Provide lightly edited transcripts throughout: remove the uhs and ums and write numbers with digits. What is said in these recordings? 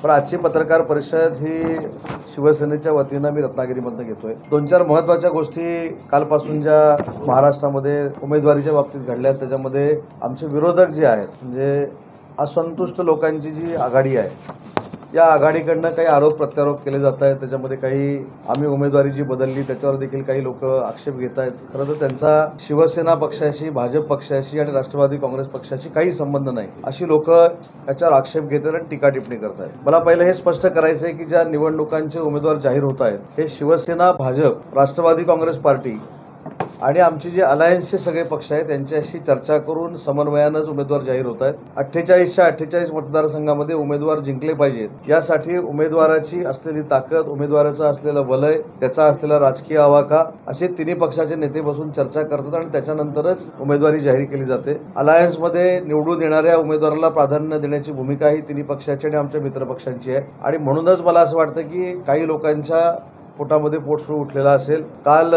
पण आजची पत्रकार परिषद ही शिवसेनेच्या वतीनं मी रत्नागिरीमधनं घेतोय। 2-4 महत्त्वाच्या गोष्टी कालपासून ज्या महाराष्ट्रामध्ये उमेदवारीच्या बाबतीत घडल्या त्याच्यामध्ये आमचे विरोधक जे आहेत म्हणजे असंतुष्ट लोकांची जी आघाडी आहे या आघाडीकडनं काही आरोप प्रत्यारोप केले जात आहेत। त्याच्यामध्ये काही आम्ही उमेदवारी जी बदलली त्याच्यावर देखील काही लोक आक्षेप घेत आहेत। खरं तर त्यांचा शिवसेना पक्षाशी, भाजप पक्षाशी आणि राष्ट्रवादी काँग्रेस पक्षाशी काही संबंध नाही अशी लोक याच्यावर आक्षेप घेतात आणि टीका टिप्पणी करत आहेत। मला पहिलं हे स्पष्ट करायचं आहे की ज्या निवडणुकांचे उमेदवार जाहीर होत आहेत हे शिवसेना, भाजप, राष्ट्रवादी काँग्रेस पार्टी आणि आमचे जे अलायन्सचे सगळे पक्ष आहेत त्यांच्याशी चर्चा करून समन्वयानंच उमेदवार जाहीर होत आहेत। 48च्या 48 मतदारसंघामध्ये उमेदवार जिंकले पाहिजेत यासाठी उमेदवाराची असलेली ताकद, उमेदवाराचं असलेलं वलय, त्याचा असलेला राजकीय आवाका असे तिन्ही पक्षाचे नेते बसून चर्चा करतात आणि त्याच्यानंतरच उमेदवारी जाहीर केली जाते। अलायन्समध्ये निवडून येणाऱ्या उमेदवाराला प्राधान्य देण्याची भूमिका ही तिन्ही पक्षाची आणि आमच्या मित्रपक्षांची आहे आणि म्हणूनच मला असं वाटतं की काही लोकांच्या पोटामध्ये पोटसूळ उठलेला असेल। काल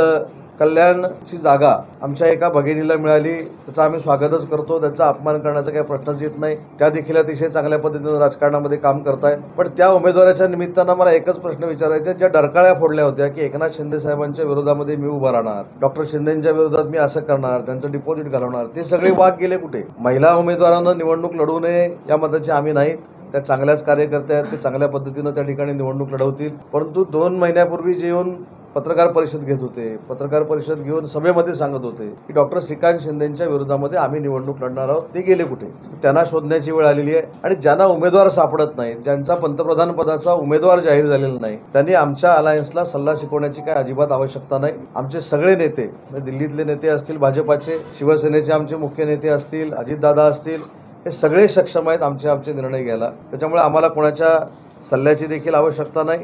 कल्याणची जागा आमच्या एका भगिनीला मिळाली, त्याचं आम्ही स्वागतच करतो, त्यांचा अपमान करण्याचा काही प्रश्नच येत नाही। त्या देखील अतिशय चांगल्या पद्धतीनं राजकारणामध्ये काम करतायत। पण त्या उमेदवाराच्या निमित्तानं मला एकच प्रश्न विचारायचा, ज्या डरकाळ्या फोडल्या होत्या की एकनाथ शिंदे साहेबांच्या विरोधामध्ये मी उभा राहणार, डॉक्टर शिंदेंच्या विरोधात मी असं करणार, त्यांचं डिपॉझिट घालवणार, ते सगळे वाद गेले कुठे? महिला उमेदवारांना निवडणूक लढवू नये या मताचे आम्ही नाहीत, त्या चांगल्याच कार्यकर्त्या आहेत, ते चांगल्या पद्धतीनं त्या ठिकाणी निवडणूक लढवतील। परंतु 2 महिन्यापूर्वी जे येऊन पत्रकार परिषद घेत होते, पत्रकार परिषद घेऊन सभेमध्ये सांगत होते की डॉक्टर श्रीकांत शिंदेंच्या विरोधामध्ये आम्ही निवडणूक लढणार आहोत, ते गेले कुठे? त्यांना शोधण्याची वेळ आलेली आहे आणि ज्यांना उमेदवार सापडत नाहीत, ज्यांचा पंतप्रधान पदाचा उमेदवार जाहीर झालेला नाही, त्यांनी आमच्या अलायन्सला सल्ला शिकवण्याची काय अजिबात आवश्यकता नाही। आमचे सगळे नेते, दिल्लीतले नेते असतील, भाजपाचे, शिवसेनेचे आमचे मुख्य नेते असतील, अजितदादा असतील, हे सगळे सक्षम आहेत आमचे निर्णय घ्यायला। त्याच्यामुळे आम्हाला कोणाच्या सल्ल्याची देखील आवश्यकता नाही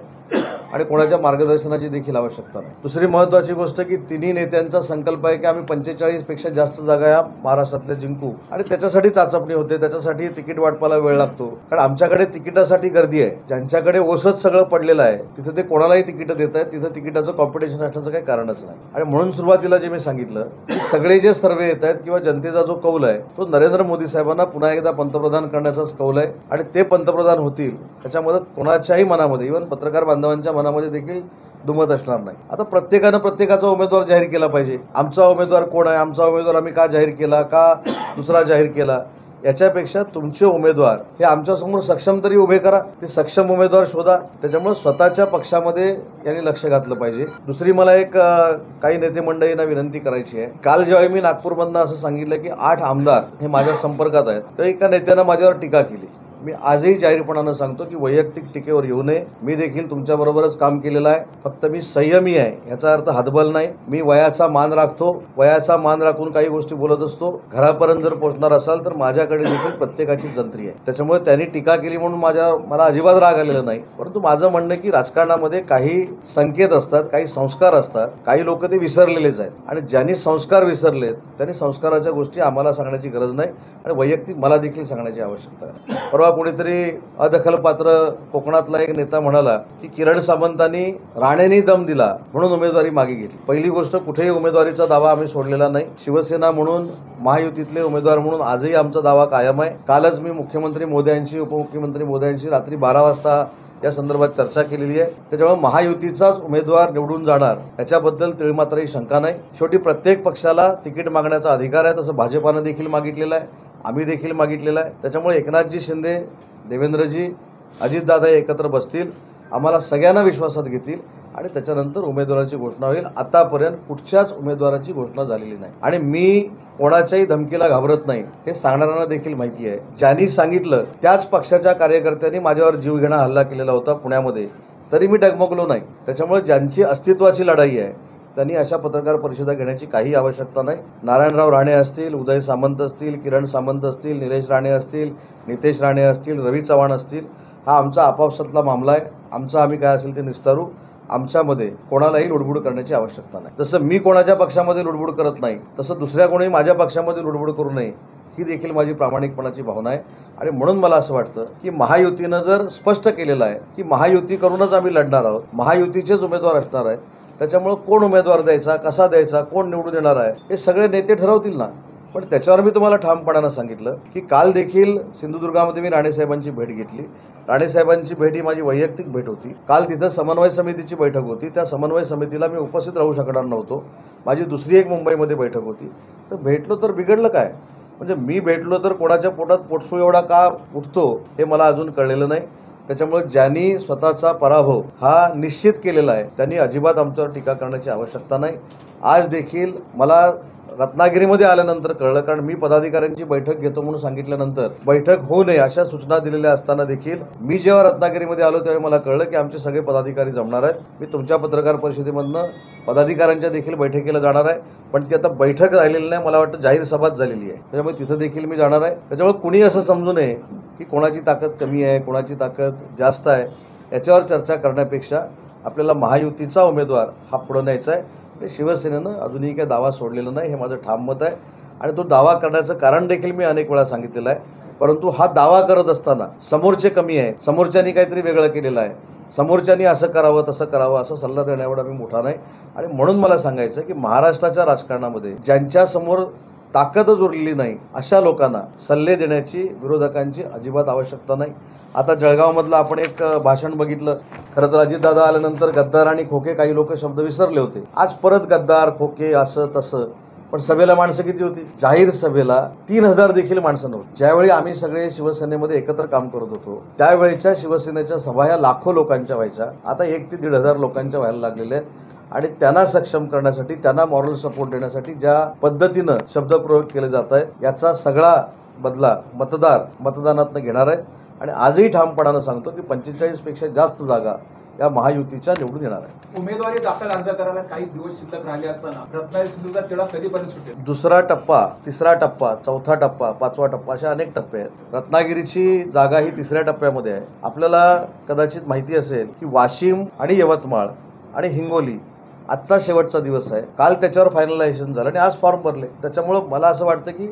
आणि कोणाच्या मार्गदर्शनाची देखील आवश्यकता नाही। दुसरी महत्त्वाची गोष्ट की तिन्ही नेत्यांचा संकल्प आहे की आम्ही 45 पेक्षा जास्त जागा या महाराष्ट्रातल्या जिंकू आणि त्याच्यासाठी चाचपणी होते, त्याच्यासाठी तिकीट वाटपाला वेळ लागतो। कारण आमच्याकडे तिकिटासाठी गर्दी आहे, ज्यांच्याकडे ओसच सगळं पडलेलं आहे तिथं ते कोणालाही तिकीट देत आहेत, तिथं तिकिटाचं कॉम्पिटिशन असण्याचं काही कारणच नाही। आणि म्हणून सुरुवातीला जे मी सांगितलं की सगळे जे सर्वे येत आहेत किंवा जनतेचा जो कौल आहे तो नरेंद्र मोदी साहेबांना पुन्हा एकदा पंतप्रधान करण्याचाच कौल आहे आणि ते पंतप्रधान होतील त्याच्यामध्ये कोणाच्याही मनामध्ये, इव्हन पत्रकार बांधवांच्या मनामध्ये देखील दुमत असणार नाही। आता प्रत्येकानं प्रत्येकाचा उमेदवार जाहीर केला पाहिजे। आमचा उमेदवार कोण आहे, आमचा उमेदवार आम्ही का जाहीर केला, का दुसरा जाहीर केला, याच्यापेक्षा तुमचे उमेदवार हे आमच्यासमोर सक्षम तरी उभे करा, ते सक्षम उमेदवार शोधा। त्याच्यामुळे स्वतःच्या पक्षामध्ये यांनी लक्ष घातलं पाहिजे। दुसरी मला एक काही नेते मंडळींना विनंती करायची आहे। काल जेव्हा मी नागपूरमधनं असं सांगितलं की 8 आमदार हे माझ्या संपर्कात आहेत, तर एका नेत्यानं माझ्यावर टीका केली। मी आजही जाहीरपणानं सांगतो की वैयक्तिक टीकेवर येऊ नये, मी देखील तुमच्याबरोबरच काम केलेलं आहे, फक्त मी संयमी आहे, याचा अर्थ हतबल नाही। मी वयाचा मान राखतो, वयाचा मान राखून काही गोष्टी बोलत असतो। घरापर्यंत जर पोहोचणार असाल तर माझ्याकडे देखील प्रत्येकाची जंत्री आहे। त्याच्यामुळे त्यांनी टीका केली म्हणून मला अजिबात राग आलेला नाही, परंतु माझं म्हणणं की राजकारणामध्ये काही संकेत असतात, काही संस्कार असतात, काही लोक ते विसरलेलेच आहेत आणि ज्यांनी संस्कार विसरलेत त्यांनी संस्काराच्या गोष्टी आम्हाला सांगण्याची गरज नाही आणि वैयक्तिक मला देखील सांगण्याची आवश्यकता आहे। परवा कोणीतरी अदखलपात्र कोकणातला एक नेता म्हणाला की किरण सामंतांनी राणेंनी दम दिला म्हणून उमेदवारी मागे घेतली। पहिली गोष्ट, कुठेही उमेदवारीचा दावा आम्ही सोडलेला नाही। शिवसेना म्हणून, महायुतीतले उमेदवार म्हणून आजही आमचा दावा कायम आहे। कालच मी मुख्यमंत्री मोदयांशी, उपमुख्यमंत्री मोदयांशी रात्री 12 वाजता या संदर्भात चर्चा केलेली आहे। त्याच्यामुळे महायुतीचाच उमेदवार निवडून जाणार याच्याबद्दल तिळमात्रही शंका नाही। शेवटी प्रत्येक पक्षाला तिकीट मागण्याचा अधिकार आहे, तसं भाजपानं देखील मागितलेलं आहे, आम्ही देखील मागितलेलं आहे। त्याच्यामुळे एकनाथजी शिंदे, देवेंद्रजी, अजितदादा एकत्र बसतील, आम्हाला सगळ्यांना विश्वासात घेतील आणि त्याच्यानंतर उमेदवाराची घोषणा होईल। आतापर्यंत कुठच्याच उमेदवाराची घोषणा झालेली नाही आणि मी कोणाच्याही धमकीला घाबरत नाही हे सांगणाऱ्यांना देखील माहिती आहे। ज्यांनी सांगितलं त्याच पक्षाच्या कार्यकर्त्यांनी माझ्यावर जीवघेणा हल्ला केलेला होता पुण्यामध्ये, तरी मी डगमगलो नाही। त्याच्यामुळे ज्यांची अस्तित्वाची लढाई आहे त्यांनी अशा पत्रकार परिषदा घेण्याची काही आवश्यकता नाही। नारायणराव राणे असतील, उदय सामंत असतील, किरण सामंत असतील, निलेश राणे असतील, नितेश राणे असतील, रवी चव्हाण असतील, हा आमचा आपापसातला मामला आहे। आमचा आम्ही काय असेल ते निस्तारू, आमच्यामध्ये कोणालाही लुडबुड करण्याची आवश्यकता नाही। जसं मी कोणाच्या पक्षामध्ये लुडबुड करत नाही तसं दुसऱ्या कोणी माझ्या पक्षामध्ये लुडबुड करू नये ही देखील माझी प्रामाणिकपणाची भावना आहे आणि म्हणून मला असं वाटतं की महायुतीनं जर स्पष्ट केलेलं आहे की महायुती करूनच आम्ही लढणार आहोत, महायुतीचेच उमेदवार असणार आहेत, त्याच्यामुळे कोण उमेदवार द्यायचा, कसा द्यायचा, कोण निवडून येणार आहे हे सगळे नेते ठरवतील ना। पण त्याच्यावर मी तुम्हाला ठामपणानं सांगितलं की काल देखील सिंधुदुर्गामध्ये मी राणेसाहेबांची भेट घेतली. राणेसाहेबांची भेट ही माझी वैयक्तिक भेट होती. काल तिथं समन्वय समितीची बैठक होती. त्या समन्वय समितीला मी उपस्थित राहू शकणार नव्हतो. माझी दुसरी एक मुंबईमध्ये बैठक होती. तर भेटलो तर बिघडलं काय? म्हणजे मी भेटलो तर कोणाच्या पोटात पोटसू एवढा का उठतो हे मला अजून कळलेलं नाही. त्याच्यामुळे ज्यांनी स्वतःचा पराभव हा निश्चित केलेला आहे त्यांनी अजिबात आमच्यावर टीका करण्याची आवश्यकता नाही. आज देखील मला रत्नागिरीमध्ये आल्यानंतर कळलं, कारण मी पदाधिकाऱ्यांची बैठक घेतो म्हणून सांगितल्यानंतर बैठक होऊ नये अशा सूचना दिलेल्या असताना देखील मी जेव्हा रत्नागिरीमध्ये आलो तेव्हा मला कळलं की आमचे सगळे पदाधिकारी जमणार आहेत. मी तुमच्या पत्रकार परिषदेमधनं पदाधिकाऱ्यांच्या देखील बैठकीला जाणार आहे. पण ती आता बैठक राहिलेली नाही, मला वाटतं जाहीर सभाच झालेली आहे. त्याच्यामुळे तिथं देखील मी जाणार आहे. त्याच्यामुळे कुणी असं समजू नये की कोणाची ताकद कमी आहे, कोणाची ताकद जास्त आहे, याच्यावर चर्चा करण्यापेक्षा आपल्याला महायुतीचा उमेदवार हा पुढं न्यायचा आहे. शिवसेनेनं अजूनही काही दावा सोडलेला नाही, हे माझं ठाम मत आहे. आणि तो दावा करण्याचं कारण देखील मी अनेक वेळा सांगितलेलं आहे. परंतु हा दावा करत असताना समोरचे कमी आहे, समोरच्यांनी काहीतरी वेगळं केलेलं आहे, समोरच्यांनी असं करावं तसं करावं असा सल्ला देण्याएवढा मी मोठा नाही. आणि म्हणून मला सांगायचं की महाराष्ट्राच्या राजकारणामध्ये ज्यांच्यासमोर ताकदच उरलेली नाही अशा लोकांना सल्ले देण्याची विरोधकांची अजिबात आवश्यकता नाही. आता जळगावमधलं आपण एक भाषण बघितलं. खरं तर अजितदादा आल्यानंतर गद्दार आणि खोके काही लोक शब्द विसरले होते. आज परत गद्दार खोके असं तसं. पण सभेला माणसं किती होती? जाहीर सभेला 3,000 देखील माणसं नव्हती. ज्यावेळी आम्ही सगळे शिवसेनेमध्ये एकत्र काम करत होतो त्यावेळेच्या शिवसेनेच्या सभा ह्या लाखो लोकांच्या व्हायच्या. आता 1,000 ते 1,500 लोकांच्या व्हायला लागलेल्या आहेत. आणि त्यांना सक्षम करण्यासाठी, त्यांना मॉरल सपोर्ट देण्यासाठी ज्या पद्धतीनं शब्दप्रयोग केले जात आहेत याचा सगळा बदला मतदार मतदानातनं घेणार आहेत. आणि आजही ठामपणानं सांगतो की 45 पेक्षा जास्त जागा या महायुतीच्या निवडून येणार आहेत. उमेदवारी दाखल अर्ज करायला काही दिवस शिल्लक राहिले असताना रत्नागिरी सिंधुदुर्गात तेवढा कधीपर्यंत सुटेल? दुसरा टप्पा, तिसरा टप्पा, चौथा टप्पा, पाचवा टप्पा अशा अनेक टप्पे आहेत. रत्नागिरीची जागा ही तिसऱ्या टप्प्यामध्ये आहे. आपल्याला कदाचित माहिती असेल की वाशिम आणि यवतमाळ आणि हिंगोली आजचा शेवटचा दिवस आहे. काल त्याच्यावर फायनलायझेशन झालं आणि आज फॉर्म भरले. त्याच्यामुळं मला असं वाटतं की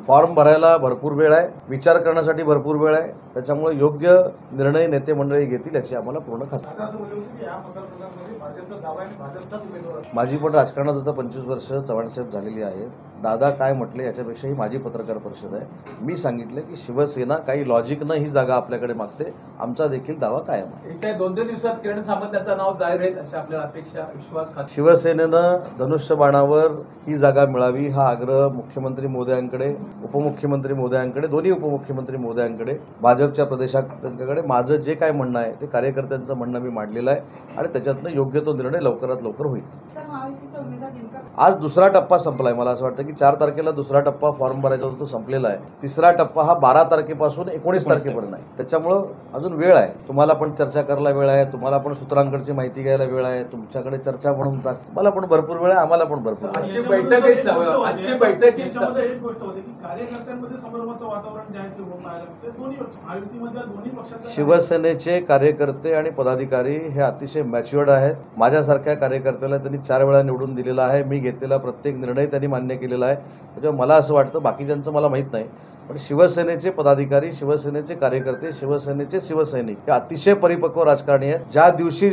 फॉर्म भरायला भरपूर वेळ आहे, विचार करण्यासाठी भरपूर वेळ आहे. त्याच्यामुळे योग्य निर्णय नेते मंडळी घेतील याची आम्हाला पूर्ण खात्री. माझी पण राजकारणात आता 25 वर्ष चव्हाणसाहेब झालेली आहेत. दादा काय म्हटले याच्यापेक्षा ही माझी पत्रकार परिषद आहे. मी सांगितलं की शिवसेना काही लॉजिकनं ही जागा आपल्याकडे मागते. आमचा देखील दावा कायम आहे. येत्या 2-3 दिवसात किरण सामंत यांचं नाव जाहीर आहे अशी आपल्याला अपेक्षा, विश्वास. शिवसेनेनं धनुष्यबाणावर ही जागा मिळावी हा आग्रह मुख्यमंत्री महोदयांकडे, उपमुख्यमंत्री महोदयांकडे, दोन्ही उपमुख्यमंत्री महोदयांकडे, भाजपच्या प्रदेशाध्यक्षांकडे माझं जे काय म्हणणं आहे ते कार्यकर्त्यांचं म्हणणं मी मांडलेलं आहे. आणि त्याच्यातनं योग्य तो निर्णय लवकरात लवकर होईल. आज दुसरा टप्पा संपलाय. मला असं वाटतं की 4 तारखेला दुसरा टप्पा फॉर्म भरायचा होता तो संपलेला आहे. तिसरा टप्पा हा 12 तारखेपासून 19 तारखेपर्यंत आहे. त्याच्यामुळं अजून वेळ आहे. तुम्हाला पण चर्चा करायला वेळ आहे, तुम्हाला पण सूत्रांकडची माहिती घ्यायला वेळ आहे, तुमच्याकडे चर्चा म्हणून तुम्हाला पण भरपूर वेळ आहे, आम्हाला पण भरपूर. आजची बैठक शिवसेनेचे कार्यकर्ते आणि पदाधिकारी हे अतिशय मॅच्युअर्ड आहेत. माझ्यासारख्या कार्यकर्त्याला त्यांनी 4 वेळा निवडून दिलेला आहे. मी घेतलेला प्रत्येक निर्णय त्यांनी मान्य केलेला आहे. त्याच्यामुळे मला असं वाटतं, बाकीच्यांचं मला माहीत नाही, पण शिवसेनेचे पदाधिकारी, शिवसेनेचे कार्यकर्ते, शिवसेनेचे शिवसैनिक हे अतिशय परिपक्व राजकारणी आहेत. ज्या दिवशी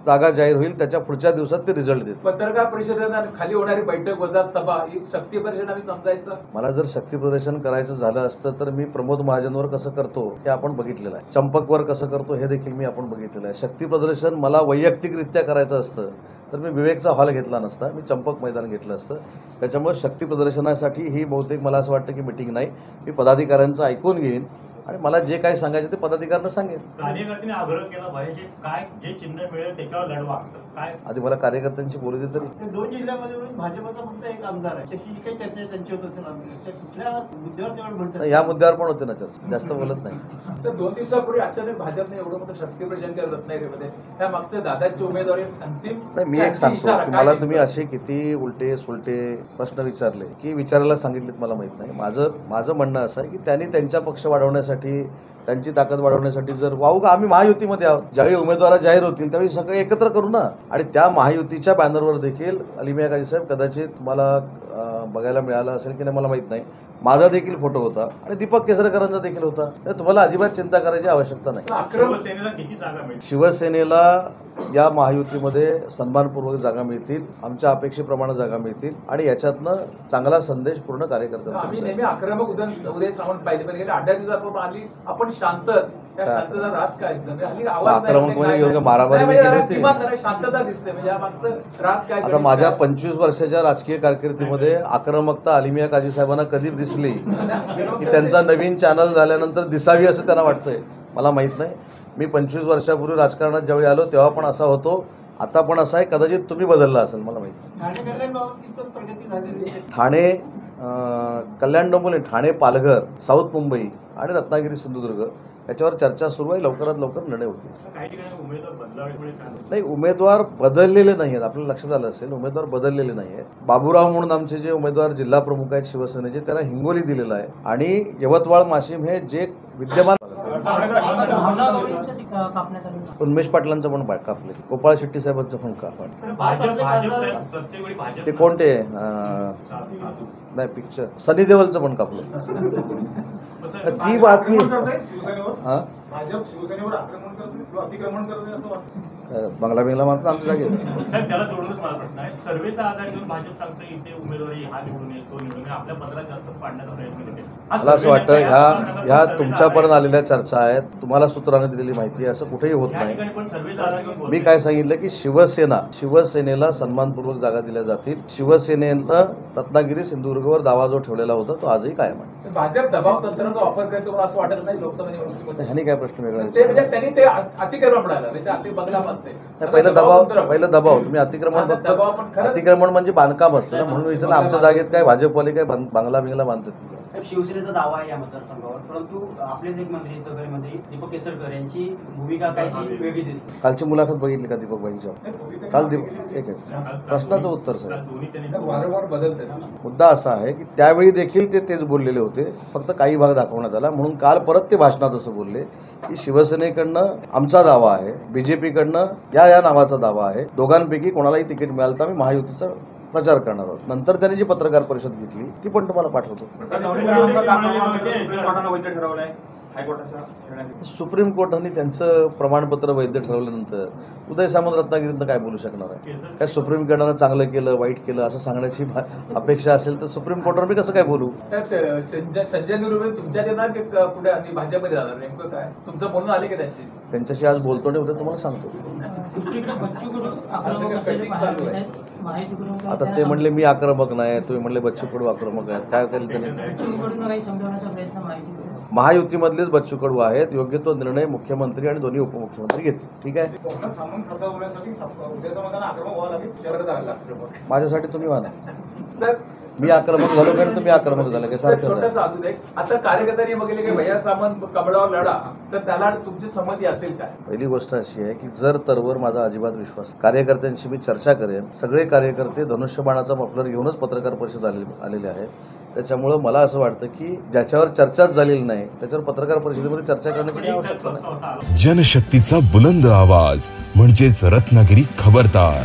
जागा जाहीर होईल त्याच्या पुढच्या दिवसात ते रिझल्ट देतील. पत्रकार परिषदेला खाली होणारी बैठक वजा सभा ही शक्ती प्रदर्शन आम्ही समजायचं. मला जर शक्ती प्रदर्शन करायचं झालं असतं तर मी प्रमोद महाजनवर कसं करतो हे आपण बघितलेलं आहे, चंपकवर कसं करतो हे देखील मी आपण बघितलेलं आहे. शक्ती प्रदर्शन मला वैयक्तिकरित्या करायचं असतं तर मी विवेकचा हॉल घेतला नसता, मी चंपक मैदान घेतलं असतं. त्याच्यामुळे शक्ती प्रदर्शनासाठी ही बहुतेक मला असं वाटतं की मिटिंग नाही. मी पदाधिकाऱ्यांचं ऐकून घेईन आणि मला जे काही सांगायचं ते पदाधिकाऱ्यांना सांगेन. कार्यकर्त्यांनी आग्रह केला पाहिजे काय जे चिन्ह मिळेल त्याच्यावर लढवा. काय आधी मला कार्यकर्त्यांची बोलू दे तरी. 2 जिल्ह्यामध्ये भाजपचा फक्त एक आमदार आहे, त्याची काही चर्चा आहे त्यांच्यावर कुठल्या मुद्द्यावर तेवढं म्हणतात? या मुद्द्यावर पण होते ना चर्चा, जास्त बोलत नाही. तर 2 दिवसापूर्वी अचानक भाजपने एवढं मोठं शक्ती प्रदर्शन केलं रत्नागिरीमध्ये. त्या मागचं दादाची उमेदवारी अंतिम नाही. मी एक सांगतो की मला तुम्ही असे किती उलटे सुलटे प्रश्न विचारले की विचारायला सांगितलेत मला माहित नाही. माझं म्हणणं असं आहे की त्यांनी त्यांचा पक्ष वाढवण्यासाठी त्यांची ताकद वाढवण्यासाठी जर वाहू का आम्ही महायुतीमध्ये आहोत, ज्यावेळी उमेदवार जाहीर होतील त्यावेळी सगळे एकत्र करू ना. आणि त्या महायुतीच्या बॅनरवर देखील अलिमिया काझी साहेब कदाचित तुम्हाला बघायला मिळालं असेल की नाही मला माहीत नाही, माझा देखील फोटो होता आणि दीपक केसरकरांचा देखील होता. तर तुम्हाला अजिबात चिंता करायची आवश्यकता नाही. शिवसेनेला किती जागा मिळतील? शिवसेनेला या महायुतीमध्ये सन्मानपूर्वक जागा मिळतील, आमच्या अपेक्षेप्रमाणे जागा मिळतील आणि याच्यातनं चांगला संदेश पूर्ण कार्यकर्त्यांना. आम्ही नेहमी आक्रमक उदय सामंत पाहिले, पण गेले 8 दिवसापूर्वी आली आपण शांत, त्या शांतता राज काय हल्ली आवाज आक्रमक म्हणजे योग्य मारामारी केली होती. किंवा शांतता दिसते, म्हणजे या मागचं राज काय. आता माझ्या 25 वर्षाच्या राजकीय कारकिर्दीमध्ये आक्रमकता अलिमिया काझी साहेबांना कधी दिसली की त्यांचा नवीन चॅनल झाल्यानंतर दिसावी असं त्यांना वाटतंय, मला माहीत नाही. मी 25 वर्षापूर्वी राजकारणात ज्यावेळी आलो तेव्हा पण असा होतो, आता पण असा आहे. कदाचित तुम्ही बदलला असेल, मला माहीत नाही. ठाणे कल्याण डोंबिवली, ठाणे पालघर, साऊथ मुंबई आणि रत्नागिरी सिंधुदुर्ग याच्यावर चर्चा सुरू आहे. लवकरात लवकर निर्णय होतील. काही ठिकाणी उमेदवार बदलावे नाही, उमेदवार बदललेले नाही आहेत. आपल्याला लक्षात आलं असेल, उमेदवार बदललेले नाही आहेत. बाबूराव म्हणून आमचे जे उमेदवार जिल्हा प्रमुख आहेत शिवसेनेचे, त्यांना हिंगोली दिलेलं आहे आणि यवतमाळ वाशिम हे जे विद्यमान उन्मेष पाटलांचं पण कापले, गोपाळ शेट्टी साहेबांचं पण कापलं. ते कोणते नाही पिक्चर सनी देओलचं पण कापलं. ती बातमी भाजप शिवसेनेवर आक्रमण करते किंवा अतिक्रमण करते असं वाटतं. बंगला बिंगला मात्र आमच्या जागेत. त्याला जोडूनच मला प्रश्न आहे, सर्वेचा आधार घेऊन भाजप सांगते इथे उमेदवारी हा निवडून येईल तो निवडून येईल, आपल्या पत्रात जास्त पाडण्याचा प्रयत्न करते. मला असं वाटतं ह्या तुमच्यापर्यंत आलेल्या चर्चा आहेत, तुम्हाला सूत्राने दिलेली माहिती आहे, असं कुठेही होत नाही. मी काय सांगितलं की शिवसेनेला सन्मानपूर्वक जागा दिल्या जातील. शिवसेनेनं रत्नागिरी सिंधुदुर्गवर दावा जो ठेवलेला होता तो आजही कायम आहे. भाजप दबाव तंत्राचा वापर करतो मला असं वाटत नाही लोकसभा निवडणुकीमध्ये. ह्यानी काय प्रश्न वेगळा ते म्हणजे त्यांनी ते अतिक्रमण म्हणाला, म्हणजे अति बंगला म्हणते. पहिलं दबाव तुम्ही अतिक्रमण म्हणजे बांधकाम असतं ना, म्हणून विचारलं आमच्या जागेत काय भाजपवाले काय बंगला बिंगला बांधतात. शिवसेनेचा दावा आहे या मतदारसंघावर, परंतु आपलेच एक मंत्री सहकारी मंत्री दीपक केसरकर यांची भूमिका काहीशी वेगळी दिसते. कालची मुलाखत बघितली का दीपकबाईंच्या? काल एक आहे प्रश्नाचं उत्तर सर. वारंवार बदलते. मुद्दा असा आहे की त्यावेळी देखील तेच बोललेले होते, फक्त काही भाग दाखवण्यात आला. म्हणून काल परत ते भाषणात असं बोलले की शिवसेनेकडनं आमचा दावा आहे, बीजेपीकडनं या नावाचा दावा आहे, दोघांपैकी कोणालाही तिकीट मिळालं तर आम्ही महायुतीचा प्रचार करणार आहोत. नंतर त्यांनी जी पत्रकार परिषद घेतली ती पण तुम्हाला पाठवतो. सुप्रीम कोर्टाने त्यांचं प्रमाणपत्र वैध ठरवल्यानंतर उदय सामंत रत्नागिरीतनं काय बोलू शकणार आहे? काय सुप्रीम कोर्टानं चांगलं केलं वाईट केलं असं सांगण्याची अपेक्षा असेल तर सुप्रीम कोर्टावर मी कसं काय बोलू? साहेब संजय निरुपे तुमच्या येणार की पुढे आणि भाजपमध्ये जाणार, नेमकं काय तुमचं बोलणं आले की त्यांच्याशी आज बोलतो नाही, उद्या तुम्हाला सांगतो. आता ते म्हणले मी आक्रमक नाही, तुम्ही म्हणले बच्चू कडू आक्रमक आहेत. काय केलं त्याने? महायुतीमधलेच बच्चू कडू आहेत. योग्य तो निर्णय मुख्यमंत्री आणि दोन्ही उपमुख्यमंत्री घेतील. ठीक आहे, सामंत खाता होण्यासाठी उद्याचा मतदान आक्रमक व्हावं लागेल. माझ्यासाठी तुम्ही व्हा ना. सर मी आक्रमक झालो कारण तुम्ही आक्रमक झाले काय सारखं छोटंसं असू दे. आता कार्यकर्त्यांनी बघितले की भैया सामंत कमळावर लढा, तर त्याला तुमची संमती असेल काय? पहिली गोष्ट अशी आहे की जर तरवर माझा अजिबात विश्वास, कार्यकर्त्यांशी मी चर्चा करेन. सगळे कार्यकर्ते धनुष्यबाणाचा मफलर घेऊनच पत्रकार परिषद आलेले आहेत. त्याच्यामुळं मला असं वाटतं की ज्याच्यावर चर्चाच झालेली नाही त्याच्यावर पत्रकार परिषदेमध्ये चर्चा करण्याची आवश्यकता नाही. जनशक्तीचा बुलंद आवाज म्हणजेच रत्नागिरी खबरदार.